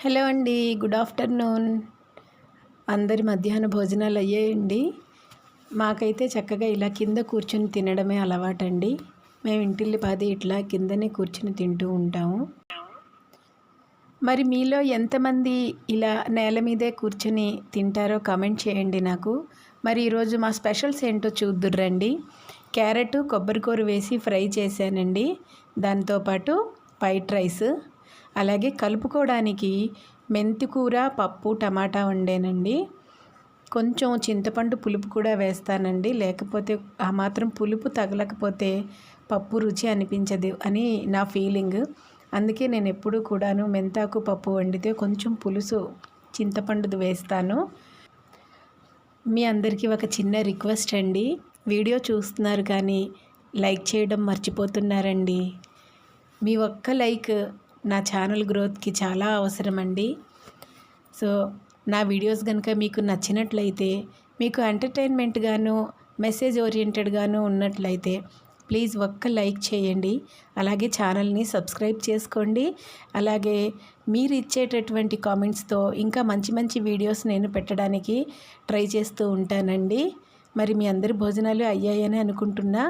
Hello అండి, good afternoon. అందరి మధ్యాహ్న భోజనాలు అయ్యాయండి. మాకైతే చక్కగా ఇలా కింద కూర్చొని తినడమే అలవాటండి. మేము ఇంటిల్లిపాది ఇట్లా కిందనే కూర్చొని తింటూ ఉంటాము. మరి మీలో ఎంతమంది ఇలా నేల మీదే కూర్చొని తింటారో కామెంట్ చేయండి నాకు. మరి ఈరోజు మా స్పెషల్స్ ఏంటో చూద్దుర్రండి. క్యారెట్ కొబ్బరికూర వేసి ఫ్రై చేశానండి. దాంతోపాటు వైట్ రైస్, అలాగే కలుపుకోవడానికి మెంతికూర, పప్పు, టమాటా వండానండి. కొంచెం చింతపండు పులుపు కూడా వేస్తానండి, లేకపోతే ఆ మాత్రం పులుపు తగలకపోతే పప్పు రుచి అనిపించదు అని నా ఫీలింగ్. అందుకే నేను ఎప్పుడూ కూడాను మెంతాకు పప్పు వండితే కొంచెం పులుసు చింతపండుది వేస్తాను. మీ అందరికీ ఒక చిన్న రిక్వెస్ట్ అండి, వీడియో చూస్తున్నారు కానీ లైక్ చేయడం మర్చిపోతున్నారండి. మీ ఒక్క లైక్ నా ఛానల్ గ్రోత్కి చాలా అవసరం అండి. సో నా వీడియోస్ కనుక మీకు నచ్చినట్లయితే, మీకు ఎంటర్టైన్మెంట్గాను మెసేజ్ ఓరియంటెడ్గాను ఉన్నట్లయితే ప్లీజ్ ఒక్క లైక్ చేయండి. అలాగే ఛానల్ని సబ్స్క్రైబ్ చేసుకోండి. అలాగే మీరు ఇచ్చేటటువంటి కామెంట్స్తో ఇంకా మంచి మంచి వీడియోస్ నేను పెట్టడానికి ట్రై చేస్తూ ఉంటానండి. మరి మీ అందరి భోజనాలు అయ్యాయని అనుకుంటున్నా.